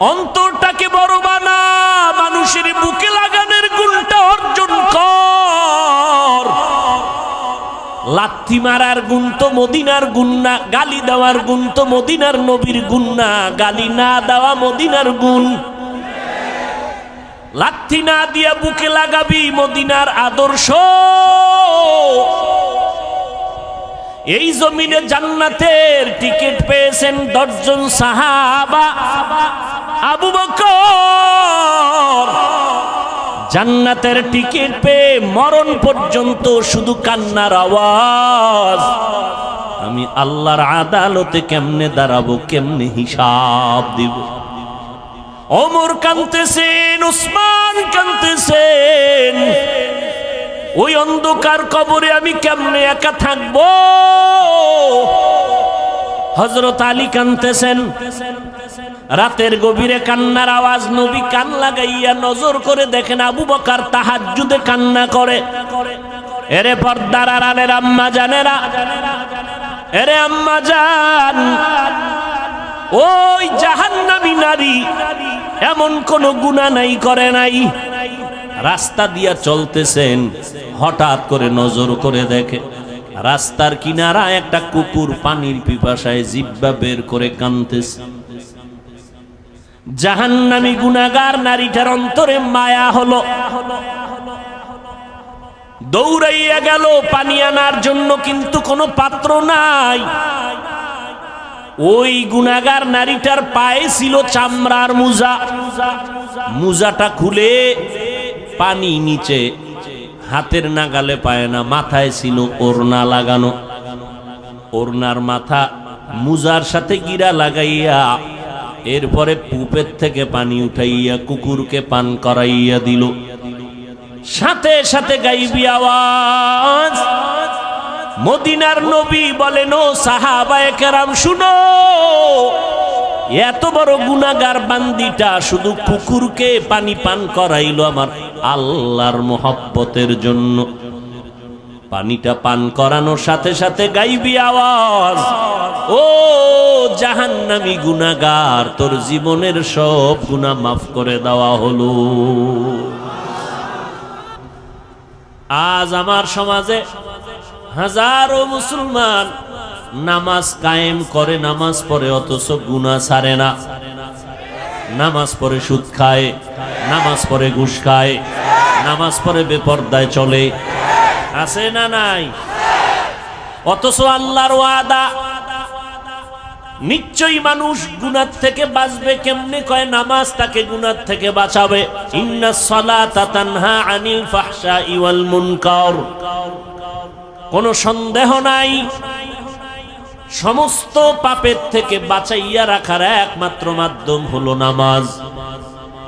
অন্তরটাকে বড় বানা, মানুষের বুকে লাগানোর গুণটা অর্জন কর। লাথি মারার গুণ তো মদিনার গুণ না, গালি দেওয়ার গুণ তো মদিনার নবীর গুণ না, গালি না দেওয়া মদিনার গুণ। লাথি না দিয়া বুকে লাগাবি মদিনার আদর্শ। এই জমিনে জান্নাতের টিকিট পেয়েছেন 10 জন সাহাবা। আবু বকর জান্নাতের টিকিট পেয়ে মরণ পর্যন্ত শুধু কান্নার আওয়াজ। আমি আল্লাহর আদালতে কেমনে দাঁড়াবো, কেমনে হিসাব দিব। ওমর কাঁদতেছেন, উসমান কাঁদতেছেন, ওই অন্ধকার কবরে আমি কেমনে একা থাকবো। হযরত আলী কাঁদতেছেন, রাতের গভীরে কান্নার আওয়াজ। নবী কান লাগাইয়া নজর করে দেখেন আবু বকর তাহাজ্জুদে কান্না করে। এরে পর্দার আড়ালের আম্মা জানেরা, এরে আম্মা জান, ওই জাহান্নামী নারী এমন কোন গুনাহ নাই করে নাই। রাস্তা দিয়া চলতেছেন, হঠাৎ করে নজর করে দেখে রাস্তার কিনারা একটা কুকুর পানির পিপাসায় জিহ্বা বের করে কাঁদতেছে। জাহান্নামী গুনাহগার নারীটার অন্তরে মায়া হলো, দৌড়াইয়া গেল পানি আনার জন্য, কিন্তু কোনো পাত্র নাই। ওই গুনাহগার নারীটার পায়ে ছিল চামড়ার মোজা। মোজাটা খুলে পানি নিচে, হাতের নাগালে পায় না। মাথায় ছিল ওড়না লাগানো, ওড়নার মাথা মোজার সাথে গিরা লাগাইয়া এরপরে পুপের থেকে পানি উঠাইয়া কুকুরকে পান করাইয়া দিল। সাথে সাথে গাইবি আওয়াজ, মদিনার নবী বলেন, ও সাহাবায়ে কেরাম শুনো, এত বড় গুনাহগার বান্দিটা শুধু কুকুরকে পানি পান করাইলো আমার আল্লাহর মোহব্বতের জন্য। পানিটা পান করানোর সাথে সাথে গাইবি আওয়াজ, ও জাহান্নামী গুনাহগার, তোর জীবনের সব গুনাহ মাফ করে দেওয়া হলো। আজ আমার সমাজে হাজারো মুসলমান নামাজ কায়েম করে, নামাজ পড়ে, অথচ গুনাহ ছাড়ে না। নামাজ পড়ে সুদ খায়, নামাজ পড়ে ঘুষ খায়, নামাজ পড়ে বেপরদায় চলে, আছে না নাই? অথচ আল্লাহর ওয়াদা, নিশ্চয়ই মানুষ গুনাহ থেকে বাঁচবে। কেমনে? কয় নামাজ তাকে গুনাহ থেকে বাঁচাবে। ইন্নাস সালাতা তানহা আনিল ফাহশাই ওয়াল মুনকার। কোনো সন্দেহ নাই, সমস্ত পাপের থেকে বাঁচাইয়া রাখার একমাত্র মাধ্যম হলো নামাজ।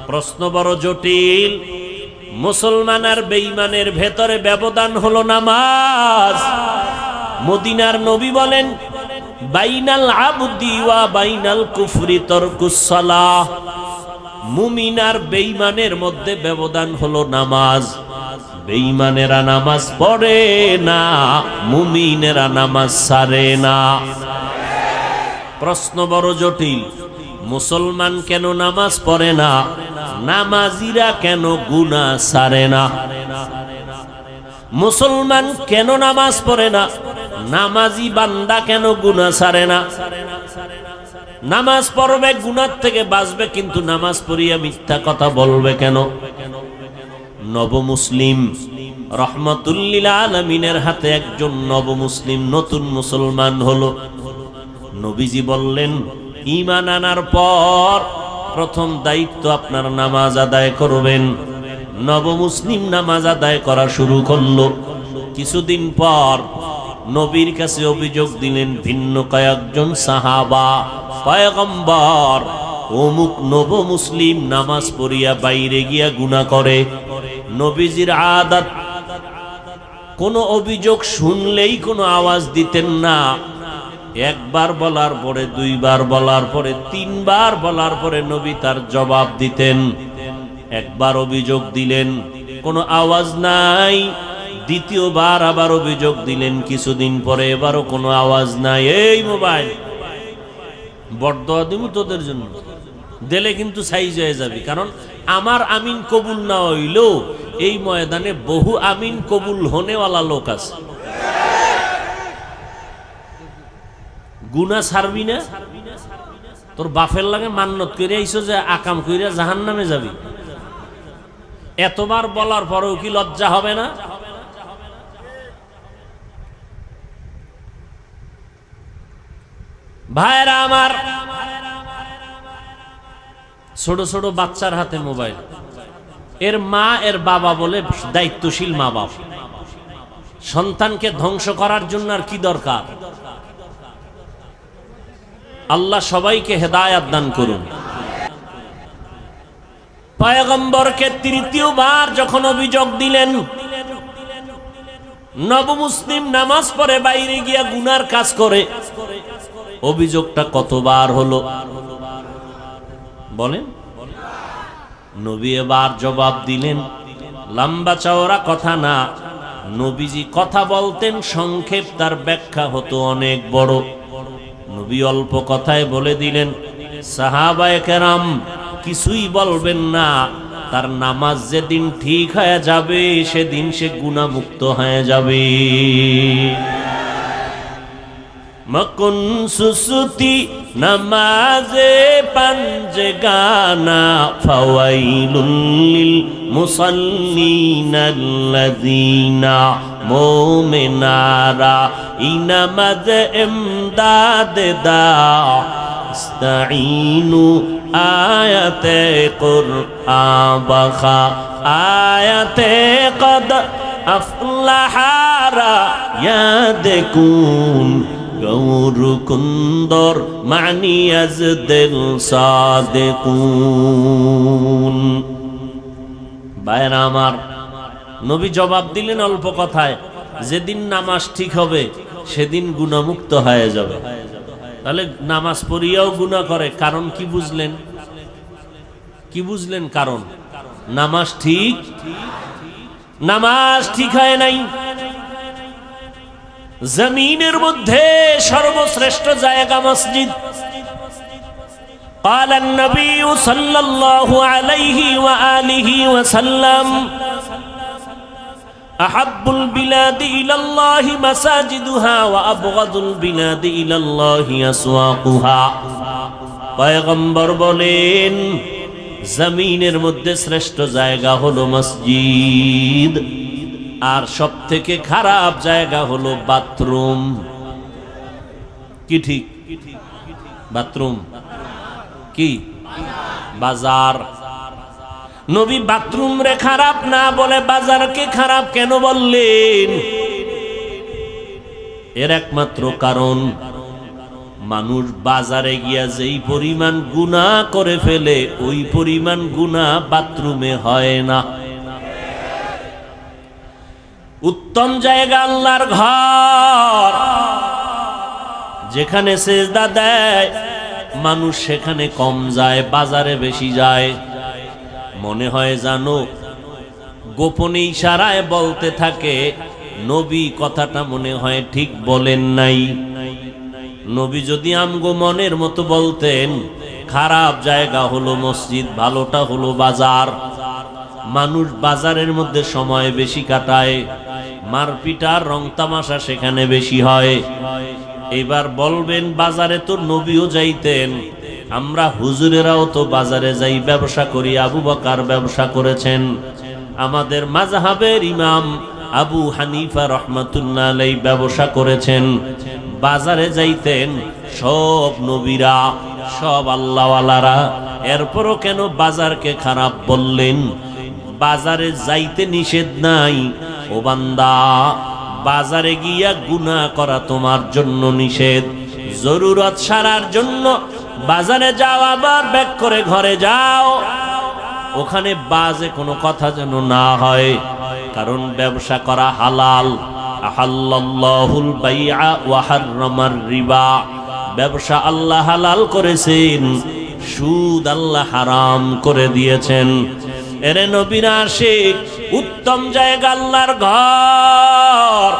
প্রশ্ন বড় জটিল। মুসলমান আর বেঈমানের ভেতরে ব্যবধান হলো নামাজ। মদিনার নবী বলেন, বাইনাল আবদি ওয়া বাইনাল কুফরি তারকুস সালাহ। মুমিন আর বেঈমানের মধ্যে ব্যবধান হলো নামাজ। বেঈমানেরা নামাজ পড়ে না, মুমিনেরা নামাজ ছাড়ে না। প্রশ্ন বড় জটিল। মুসলমান কেন নামাজ পড়ে না? নামাজিরা কেন গুনাহ ছাড়ে না? মুসলমান কেন নামাজ পড়ে না? নামাজি বান্দা কেন গুনাহ ছাড়ে না? নামাজ পড়বে, গুনাহ থেকে বাঁচবে, কিন্তু নামাজ পড়িয়া মিথ্যা কথা বলবে কেন? নব মুসলিম রহমাতুল্লিল আলামিনের হাতে একজন নব মুসলিম নতুন মুসলমান হলো। নবীজি বললেন, ঈমান আনার পর প্রথম দায়িত্ব আপনার নামাজ আদায় করবেন। নব মুসলিম নামাজ আদায় করা শুরু করলো। কিছুদিন পর নবীর কাছে অভিযোগ দিলেন ভিন্ন কয়েকজন সাহাবা, পয়গম্বর, অমুক নব মুসলিম নামাজ পড়িয়া বাইরে গিয়া গুনাহ করে। নবীজির আদত, কোন অভিযোগ শুনলেই কোনো আওয়াজ দিতেন না। একবার বলার পরে, দুইবার বলার পরে, তিনবার বলার পরে নবী তার জবাব দিতেন। একবার অভিযোগ দিলেন, কোনো আওয়াজ নাই। দ্বিতীয়বার আবার অভিযোগ দিলেন, কিছুদিন পরে এবারও কোনো আওয়াজ নাই। এই মোবাইল বড়দোয়া দিব তোদের জন্য, দিলে কিন্তু সাইজ হয়ে যাবে। কারণ আমার আমিন কবুল না হইলেও এই ময়দানে বহু আমিন কবুল হনেওয়ালা লোক আছে। গুনাহ ছাড়বি না? তোর বাপের লাগে মান্নত করে আইছো যে আকাম কইরা জাহান্নামে যাবি, এতবার বলার পরেও কি লজ্জা হবে না? ভাইরা আমার, ছোট ছোট বাচ্চার হাতে মোবাইল, এর মা এর বাবা বলে দায়িত্বশীল মা বাবা, সন্তানকে ধ্বংস করার জন্য আর কি দরকার? আল্লাহ সবাইকে হেদায়েত দান করুন। পয়গম্বরকে তৃতীয়বার যখন অভিযোগ দিলেন, নবমুসলিম নামাজ পড়ে বাইরে গিয়া গুনার কাজ করে, অভিযোগটা কতবার হলো বলেন? নবী এবার জবাব দিলেন, লম্বা চওড়া কথা না, নবীজি কথা বলতেন সংক্ষেপ, তার ব্যাখ্যা হতো অনেক বড়। নবী অল্প কথায় বলে দিলেন, সাহাবায়ে কেরাম কিছুই বলবেন না, তার নামাজ যেদিন ঠিক হয়ে যাবে সেদিন সে গুনাহমুক্ত হয়ে যাবে। মকুন সুসুতি নামাজে পাঞ্জগানা ফাওয়াইলুল লিল মুসাল্লিনাল্লাযীনা মুমিনারা ইনামাজ ইমদাদ দা ইস্তাঈনু আয়াতে কুরআন বাখা আয়াতে কদ আফলাহারা ইয়াদকুন গৌর কুন্দর মানি আজদিল সাদিকুন। ভাইরা আমার, নবী জবাব দিলেন অল্প কথায়, যেদিন নামাজ ঠিক হবে সেদিন গুনাহমুক্ত হয়ে যাবে। তাহলে নামাজ পড়িয়াও গুনাহ করে, কারণ কি বুঝলেন? কি বুঝলেন কারণ? নামাজ ঠিক হয় নাই। জমিনের মধ্যে সর্বশ্রেষ্ঠ জায়গা মসজিদ। قال النبي صلى الله عليه وآله وسلم أحب البلاد إلى الله مساجدها وأبغض البلاد إلى الله أسواقها। পয়গম্বর বলেন, জমিনের মধ্যে শ্রেষ্ঠ জায়গা হলো মসজিদ, আর সব থেকে খারাপ জায়গা হলো বাথরুম। কি ঠিক? বাথরুম কি? বাজার। নবী বাথরুম রে খারাপ না বলে বাজারকে খারাপ কেন বললেন? এর একমাত্র কারণ, মানুষ বাজারে গিয়া যেই পরিমাণ গুনাহ করে ফেলে ওই পরিমাণ গুনাহ বাথরুমে হয় না। উত্তম জায়গা আল্লাহর ঘর, যেখানে সেজদা দেয় মানুষ সেখানে কম যায়, বাজারে বেশি যায়। মনে হয় জানো গোপনে ইশারায় বলতে থাকে, নবী কথাটা মনে হয় ঠিক বলেন নাই। নবী যদি আমগো মনের মতো বলতেন, খারাপ জায়গা হলো মসজিদ, ভালোটা হলো বাজার। মানুষ বাজারের মধ্যে সময় বেশি কাটায়, মারপিট আর রং তামাশা সেখানে বেশি হয়। এবার বলবেন বাজারে তো নবীও যাইতেন, আমরা হুজুরেরাও তো বাজারে যাই, ব্যবসা করি। আবু বকর ব্যবসা করেছেন, আমাদের মাযহাবের ইমাম আবু হানিফা রাহমাতুল্লাহ আলাইহি ব্যবসা করেছেন, বাজারে যাইতেন সব নবীরা, সব আল্লাহওয়ালারা। এরপরও কেন বাজারকে খারাপ বললেন? বাজারে যাইতে নিষেধ নাই ও বান্দা, বাজারে গিয়া গুনাহ করা তোমার জন্য নিষেধ। জরুরত সারার জন্য বাজারে যাও, আবার ব্যাক করে ঘরে যাও, ওখানে বাজে কোনো কথা যেন না হয়, কারণ ব্যবসা করা হালাল। আহাল্লাল্লাহুল বাইআ ওয়া হাররামার রিবা, ব্যবসা আল্লাহ হালাল করেছেন, সুদ আল্লাহ হারাম করে দিয়েছেন। এরে নবীর আশিক, উত্তম জায়গা আল্লাহর ঘর,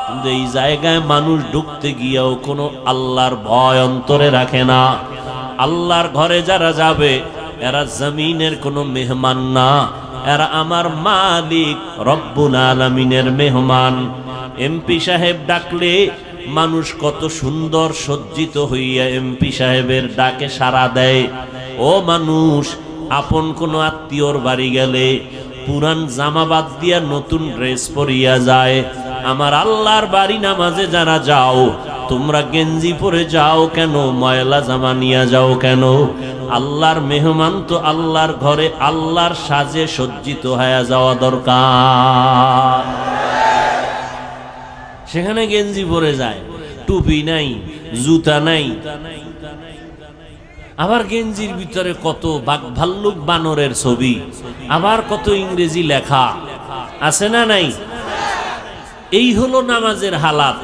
কিন্তু এই জায়গায় মানুষ ঢুকতে গিয়েও কোনো আল্লাহর ভয় অন্তরে রাখে না। আল্লাহর ঘরে যারা যাবে এরা জমিনের কোনো মেহমান না, এরা আমার মালিক রব্বুল আলামিনের মেহমান। এমপি সাহেব ডাকলে মানুষ কত সুন্দর সজ্জিত হইয়া এমপি সাহেবের ডাকে সাড়া দেয়। ও মানুষ, আপন কোনো আত্মীয়র বাড়ি গেলে পুরান জামা বাদ দিয়া নতুন ড্রেস পরিয়া যায়। আমার আল্লাহর বাড়ি নামাজে যারা যাও, তোমরা গেঞ্জি পরে যাও কেন? ময়লা জামা নিয়ে যাও কেন? আল্লাহর মেহমান তো আল্লাহর ঘরে আল্লাহর সাজে সজ্জিত হয়ে যাওয়া দরকার। সেখানে গেঞ্জি পরে যায়, টুপি নাই, জুতা নাই, আবার গেঞ্জির ভিতরে কত বাঘ ভাল্লুক বানরের ছবি, আবার কত ইংরেজি লেখা আছে না নাই? এই হলো নামাজের হালাত।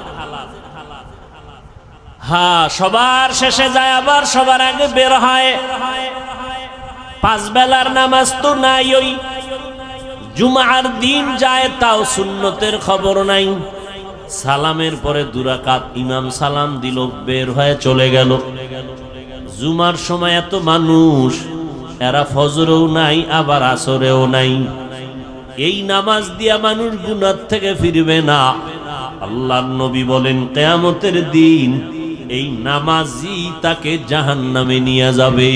হ্যাঁ, সবার শেষে যায় আবার সবার আগে বের হয়। পাঁচ বেলার নামাজ তো নাই, ওই জুমার দিন যায় তাও সুন্নতের খবর নাই। সালামের পরে দুরাকাত ইমাম সালাম দিল, বের হয়ে চলে গেল। জুমার সময় এত মানুষ, এরা ফজরেও নাই আবার আসরেও নাই। এই নামাজ দিয়া মানুষ গুনাহ থেকে ফিরবে না। আল্লাহর নবী বলেন কিয়ামতের দিন এই নামাজি তাকে জাহান্নামে নিয়ে যাবে।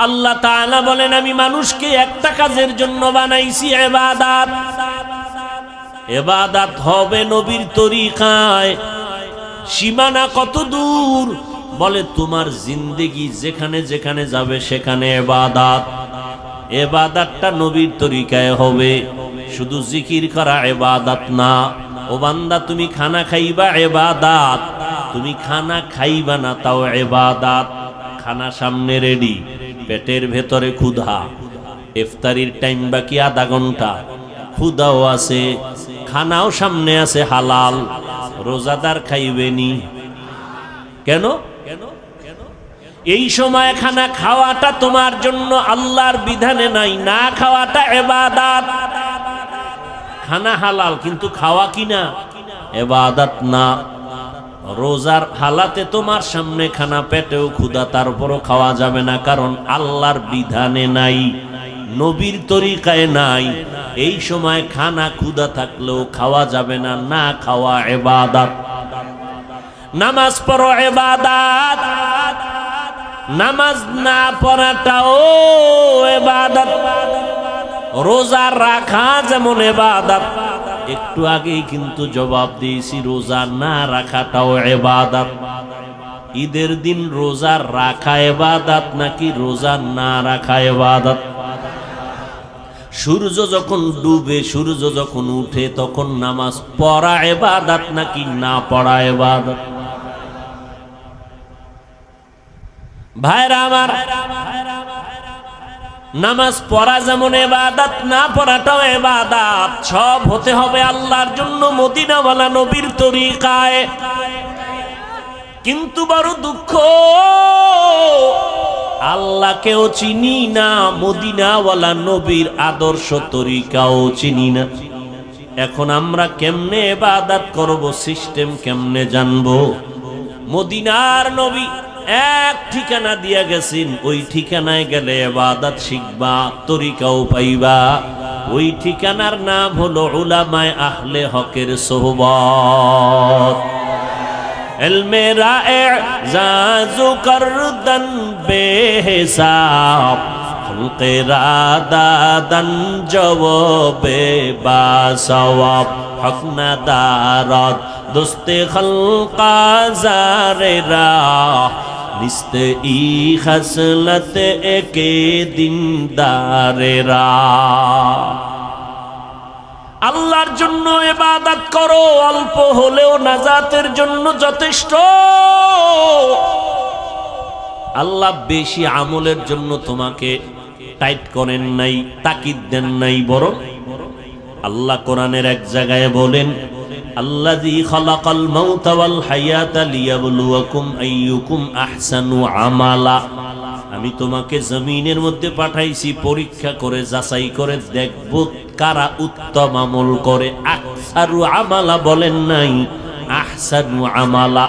আল্লাহ তাআলা বলেন আমি মানুষকে একটা কাজের জন্য বানাইছি, ইবাদত। ইবাদত হবে নবীর তরিকায়। সীমানা কত দূর? বলে তোমার জিন্দেগি যেখানে যেখানে যাবে সেখানে ইবাদত। ইবাদতটা নবীর তরিকায় হবে। শুধু জিকির করা ইবাদত না। ও বান্দা, তুমি খানা খাইবা ইবাদত, তুমি খানা খাইবা না তাও ইবাদত। খানা সামনে রেডি, পেটের ভেতরে ক্ষুধা, ইফতারির টাইম বাকি আধা ঘন্টা, ক্ষুধাও আছে, খানাও সামনে আছে হালাল। রোজাদার খাইবেনি কেন? এই সময় খানা খাওয়াটা তোমার জন্য আল্লাহর বিধানে নাই, না খাওয়াটা ইবাদত। খানা হালাল কিন্তু খাওয়া কিনা ইবাদত না। রোজার হালাতে তোমার সামনে খানা, পেটেও ক্ষুধা, তারপরও খাওয়া যাবে না, কারণ আল্লাহর বিধানে নাই, নবীর তরিকায় নাই। এই সময় খানা ক্ষুধা থাকলেও খাওয়া যাবে না, না খাওয়া ইবাদত। নামাজ পড়ো ইবাদত, নামাজ না পড়াটাও ইবাদত। রোজা রাখা যেমন ইবাদত, একটু আগেই কিন্তু জবাব দিয়েছি রোজা না রাখাটাও ইবাদত। ঈদের দিন রোজা রাখা ইবাদত নাকি রোজা না রাখা ইবাদত? সূর্য যখন ডুবে, সূর্য যখন উঠে, তখন নামাজ পড়া ইবাদত নাকি না পড়া ইবাদত? ভাইরা আমার, নামাজ পড়া যেমন ইবাদত, না পড়াটাও ইবাদত। সব হতে হবে আল্লাহর জন্য, মদিনাওয়ালা নবীর তরিকায়। কিন্তু বড় দুঃখ, আল্লাহকেও চিনি না, মদিনাওয়ালা নবীর আদর্শ তরিকাও চিনি না। এখন আমরা কেমনে ইবাদত করব, সিস্টেম কেমনে জানবো? মদিনার নবী এক ঠিকানা দিয়া গেছেন, ওই ঠিকানায় গেলে ইবাদত শিখবা, তরিকাও পাইবা। ওই ঠিকানার নাম হলো উলামায়ে আহলে হকের সোহবত। ইলমে রা'জাজু করদান বেহিসাব, খলকে রাদাদান জওয়াবে বাসওয়াব, হক না দারদ দোস্তে খলকা জারেরা, নিস্তে ই খসলত একে দিনদারেরা। আল্লাহর জন্য ইবাদত করো, অল্প হলেও নাজাতের জন্য যথেষ্ট। আল্লাহ বেশি আমলের জন্য তোমাকে টাইট করেন নাই, তাকিদ দেন নাই, বরং আল্লাহ কোরআনের এক জায়গায় বলেন আল্লাযী খালাকাল মাউতা ওয়াল হায়াতা লিয়াবলুয়াকুম আইয়ুকুম আহসানু আমালা। আমি তোমাকে জমিনের মধ্যে পাঠাইছি পরীক্ষা করে, যাচাই করে দেখব কারা উত্তম আমল করে। আকসারু আমালা বলেন নাই, আহসানু আমালা।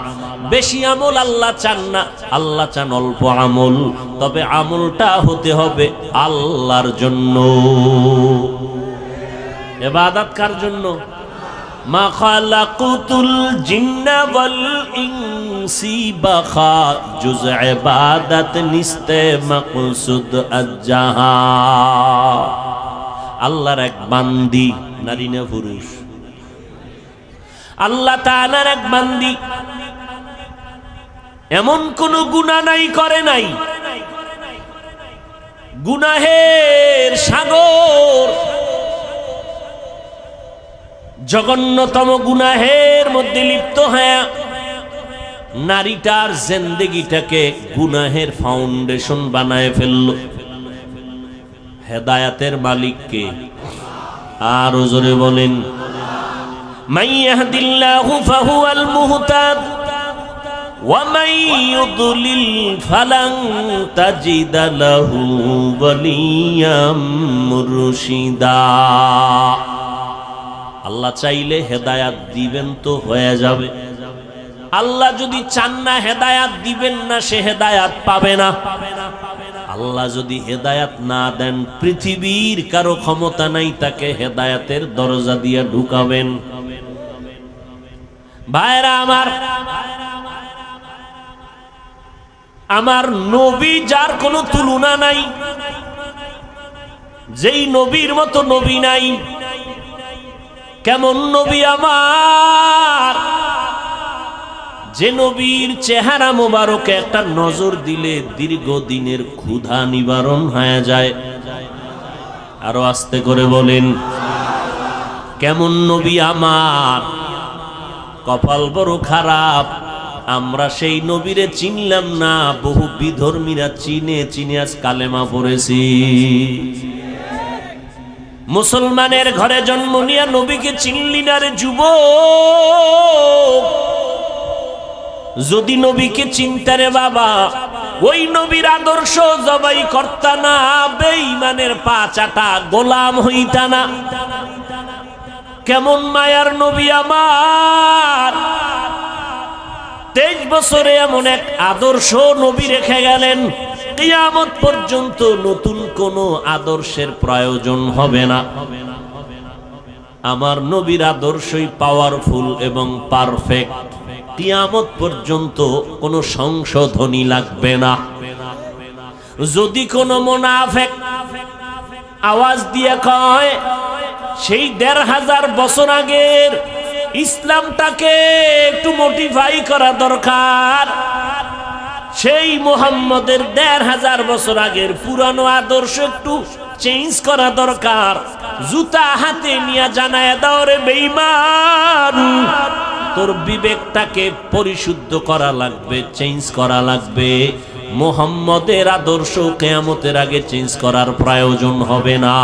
বেশি আমল আল্লাহ চান না, আল্লাহ চান অল্প আমল, তবে আমলটা হতে হবে আল্লাহর জন্য। ইবাদত কার জন্য? মা খালাকুতুল জিন্না ওয়াল ইনসি বাখা, জুজ ইবাদত নিস্তে মাকসুদ আজ্জাহা। আল্লাহর এক বান্দি, নারী না পুরুষ? আল্লাহ তাআলার এক বান্দি, এমন কোন গুনাহ নাই করে নাই, গুনাহের সাগর, জঘন্যতম গুনাহের মধ্যে লিপ্ত হয়ে নারীটার জিন্দেগিটাকে গুনাহের ফাউন্ডেশন বানায় ফেলল। হেদায়েতের মালিক কে? আর জোরে বলেন, মান ইয়াহদিল্লাহু ফাহুয়াল মুহতাদ ওয়া মান ইউদ্লিল ফালান তাজিদা লাহু ওয়ালিয়াম মুরশিদা। আল্লাহ চাইলে হেদায়াত দিবেন তো হয়ে যাবে, আল্লাহ যদি চান না হেদায়াত দিবেন না, সে হেদায়াত পাবে না। আল্লাহ যদি হেদায়াত না দেন, পৃথিবীর কারো ক্ষমতা নাই তাকে হেদায়াতের দরজা দিয়ে ঢুকাবেন। ভাইরা আমার, আমার নবী যার কোনো তুলনা নাই, যেই নবীর মতো নবী নাই। কেমন নবী আমার, যে নবীর চেহারা মোবারকে একটা নজর দিলে দীর্ঘদিনের ক্ষুধা নিবারণ হয়ে যায়। আরো আস্তে করে বলেন, কেমন নবী আমার। কপাল বড় খারাপ, আমরা সেই নবীরে চিনলাম না, বহু বিধর্মীরা চিনে চিনে আজ কালেমা পড়েছি। মুসলমানের ঘরে জন্ম নিয়া নবীকে চিনলি না রে যুবক। যদি নবীকে চিনতে রে বাবা, ওই নবীর আদর্শ জবাই করতা না, বেঈমানের পা চাটা গোলাম হইতা না। কেমন মায়ার নবী আমার, 23 বছরে এমন এক আদর্শ নবী রেখে গেলেন, কিয়ামত পর্যন্ত নতুন কোন আদর্শের প্রয়োজন হবে না। আমার নবীর আদর্শই পাওয়ারফুল এবং পারফেক্ট, কিয়ামত পর্যন্ত কোনো সংশোধনী লাগবে না। যদি কোনো মুনাফিক আওয়াজ দিয়ে কয় সেই 1500 বছর আগের ইসলামটাকে একটু মডিফাই করা দরকার, সেই মুহাম্মদের 1500 বছর আগের পুরানো আদর্শ একটু চেঞ্জ করা দরকার, জুতা হাতে নিয়ে জানায় দাও রে বেঈমান, তোর বিবেকটাকে পরিশুদ্ধ করা লাগবে, চেঞ্জ করা লাগবে। মুহাম্মদের আদর্শ কিয়ামতের আগে চেঞ্জ করার প্রয়োজন হবে না।